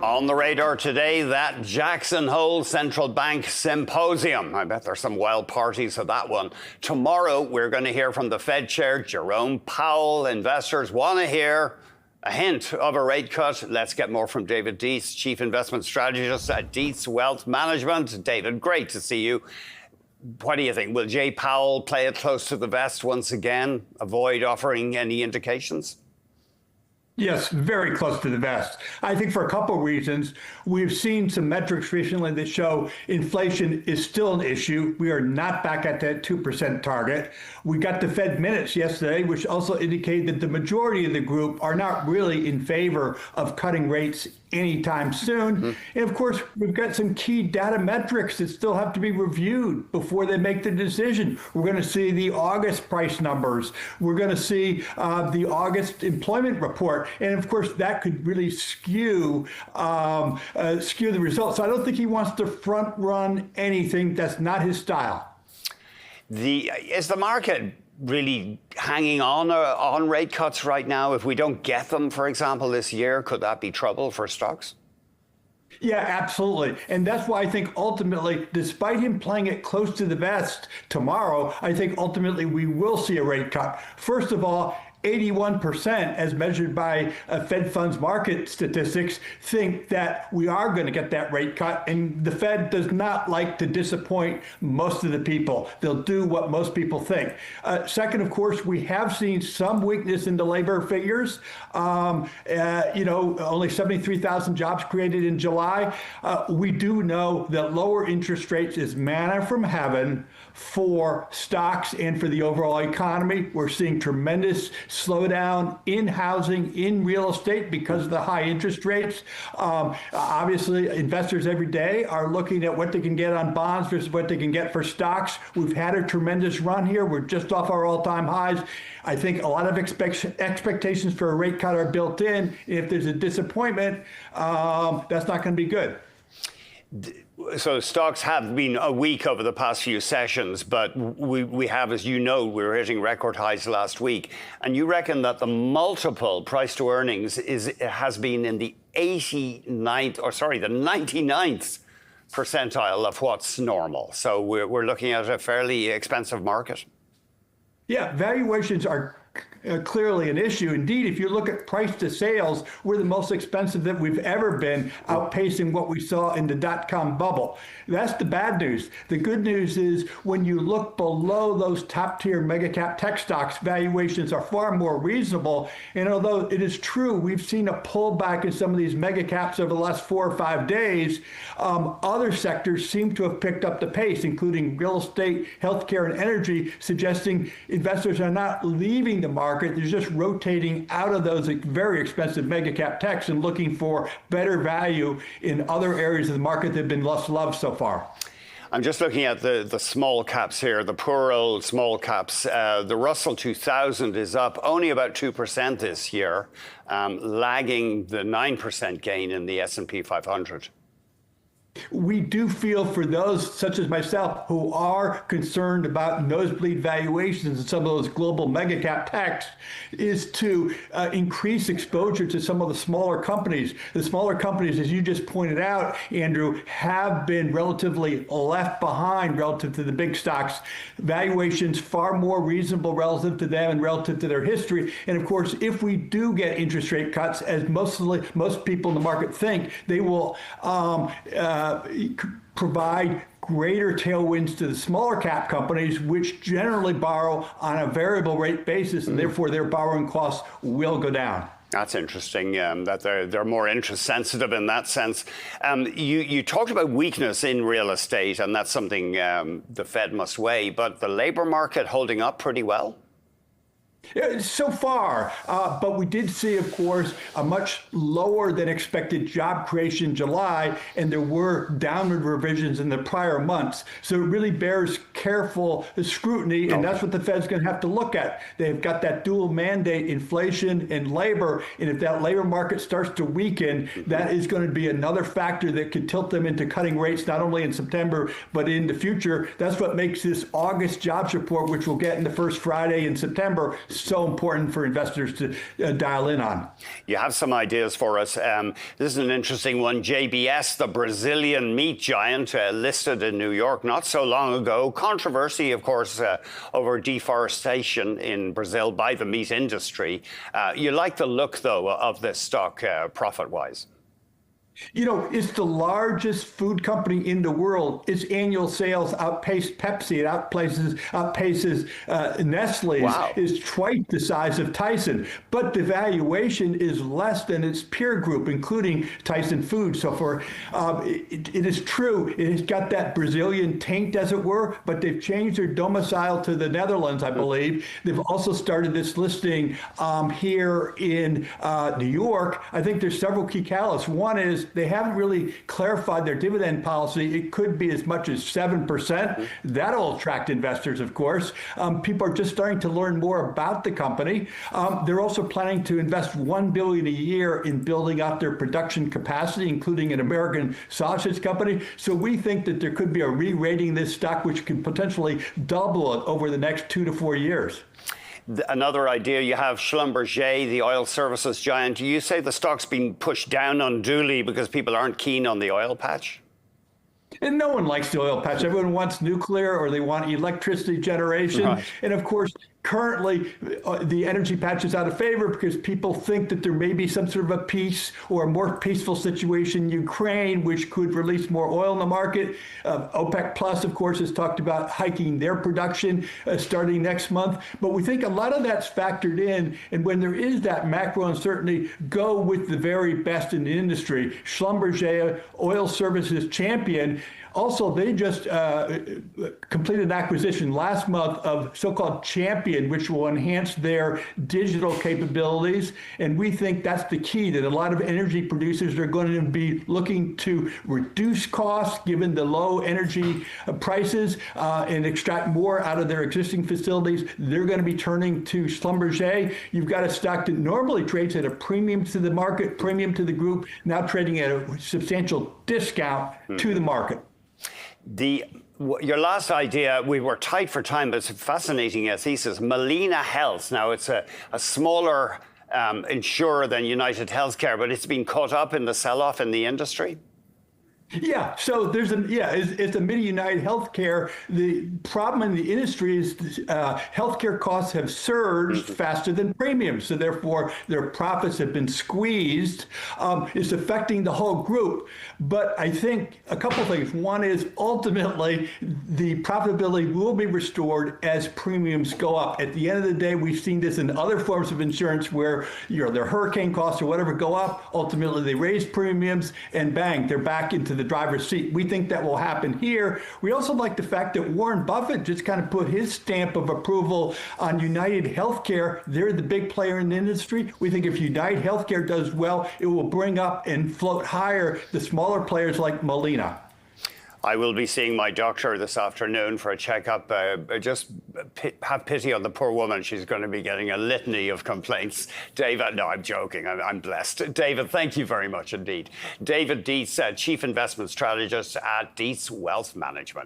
On the radar today, that Jackson Hole Central Bank Symposium. I bet there's some wild parties at that one. Tomorrow, we're going to hear from the Fed Chair, Jerome Powell. Investors want to hear a hint of a rate cut. Let's get more from David Dietze, Chief Investment Strategist at Dietze Wealth Management. David, great to see you. What do you think? Will Jay Powell play it close to the vest once again, avoid offering any indications? Yes, very close to the vest. I think for a couple of reasons. We've seen some metrics recently that show inflation is still an issue. We are not back at that 2% target. We got the Fed minutes yesterday, which also indicate that the majority of the group are not really in favor of cutting rates anytime soon. And of course, we've got some key data metrics that still have to be reviewed before they make the decision. We're going to see the August price numbers. We're going to see the August employment report. And of course, that could really skew the results. So I don't think he wants to front run anything. That's not his style. Is the market really hanging on rate cuts right now? If we don't get them, for example, this year, could that be trouble for stocks? Yeah, absolutely. And that's why I think ultimately, despite him playing it close to the vest tomorrow, I think ultimately we will see a rate cut. First of all, 81%, as measured by Fed funds market statistics, think that we are going to get that rate cut. And the Fed does not like to disappoint most of the people. They'll do what most people think. Second, of course, we have seen some weakness in the labor figures. Only 73,000 jobs created in July. We do know that lower interest rates is manna from heaven for stocks and for the overall economy. We're seeing tremendous slowdown in housing, in real estate because of the high interest rates. Obviously, investors every day are looking at what they can get on bonds versus what they can get for stocks. We've had a tremendous run here. We're just off our all-time highs. I think a lot of expectations for a rate cut are built in. If there's a disappointment, that's not going to be good. So stocks have been weak over the past few sessions, but we have, as you know, we were hitting record highs last week. And you reckon that the multiple price to earnings has been in the 99th percentile of what's normal. So we're looking at a fairly expensive market. Yeah, valuations are clearly an issue. Indeed, if you look at price to sales, we're the most expensive that we've ever been, outpacing what we saw in the dot-com bubble. That's the bad news. The good news is when you look below those top-tier mega-cap tech stocks, valuations are far more reasonable. And although it is true, we've seen a pullback in some of these mega-caps over the last 4 or 5 days, other sectors seem to have picked up the pace, including real estate, healthcare, and energy, suggesting investors are not leaving the market. They're just rotating out of those very expensive mega cap techs and looking for better value in other areas of the market that have been less loved so far. I'm just looking at the small caps here, the poor old small caps. The Russell 2000 is up only about 2% this year, lagging the 9% gain in the S&P 500. We do feel for those such as myself who are concerned about nosebleed valuations in some of those global mega cap techs is to increase exposure to some of the smaller companies. The smaller companies, as you just pointed out, Andrew, have been relatively left behind relative to the big stocks. Valuations far more reasonable relative to them and relative to their history. And of course, if we do get interest rate cuts, as most people in the market think, they will provide greater tailwinds to the smaller cap companies, which generally borrow on a variable rate basis, and therefore their borrowing costs will go down. That's interesting, that they're more interest sensitive in that sense. You talked about weakness in real estate, and that's something the Fed must weigh, but the labor market holding up pretty well? So far, but we did see, of course, a much lower than expected job creation in July, and there were downward revisions in the prior months. So it really bears careful scrutiny, and that's what the Fed's going to have to look at. They've got that dual mandate, inflation and labor, and if that labor market starts to weaken, that is going to be another factor that could tilt them into cutting rates not only in September, but in the future. That's what makes this August jobs report, which we'll get in the first Friday in September, it's so important for investors to dial in on. You have some ideas for us. This is an interesting one. JBS, the Brazilian meat giant, listed in New York not so long ago. Controversy, of course, over deforestation in Brazil by the meat industry. You like the look, though, of this stock profit-wise? You know, it's the largest food company in the world. Its annual sales outpace Pepsi. It outpaces Nestle's. Wow. Is twice the size of Tyson. But the valuation is less than its peer group, including Tyson Foods. So it is true. It has got that Brazilian taint, as it were, but they've changed their domicile to the Netherlands, I believe. They've also started this listing here in New York. I think there's several key catalysts. One is they haven't really clarified their dividend policy. It could be as much as 7%. That'll attract investors, of course. People are just starting to learn more about the company. They're also planning to invest $1 billion a year in building out their production capacity, including an American sausage company. So we think that there could be a re-rating this stock, which could potentially double it over the next 2 to 4 years. Another idea you have, Schlumberger, the oil services giant. You say the stock's been pushed down unduly because people aren't keen on the oil patch? And no one likes the oil patch. Everyone wants nuclear or they want electricity generation. Right. And of course, currently, the energy patch is out of favor because people think that there may be some sort of a peace or a more peaceful situation in Ukraine, which could release more oil in the market. OPEC Plus, of course, has talked about hiking their production starting next month. But we think a lot of that's factored in. And when there is that macro uncertainty, go with the very best in the industry. Schlumberger, oil services champion. Also, they just completed an acquisition last month of so-called Champion, which will enhance their digital capabilities. And we think that's the key, that a lot of energy producers are going to be looking to reduce costs given the low energy prices and extract more out of their existing facilities. They're going to be turning to Schlumberger. You've got a stock that normally trades at a premium to the market, premium to the group, now trading at a substantial discount to the market. Your last idea, we were tight for time, but it's a fascinating thesis. Molina Health. Now, it's a smaller insurer than United Healthcare, but it's been caught up in the sell-off in the industry. Yeah, so it's a Mid-United Healthcare. The problem in the industry is healthcare costs have surged faster than premiums, so therefore their profits have been squeezed. It's affecting the whole group. But I think a couple things. One is ultimately the profitability will be restored as premiums go up. At the end of the day, we've seen this in other forms of insurance where their hurricane costs or whatever go up. Ultimately, they raise premiums and bang, they're back into the driver's seat. We think that will happen here. We also like the fact that Warren Buffett just kind of put his stamp of approval on United Healthcare. They're the big player in the industry. We think if United Healthcare does well, it will bring up and float higher the smaller players like Molina. I will be seeing my doctor this afternoon for a checkup. Just have pity on the poor woman. She's going to be getting a litany of complaints. David, no, I'm joking. I'm blessed. David, thank you very much indeed. David Dietze, Chief Investment Strategist at Dietze Wealth Management.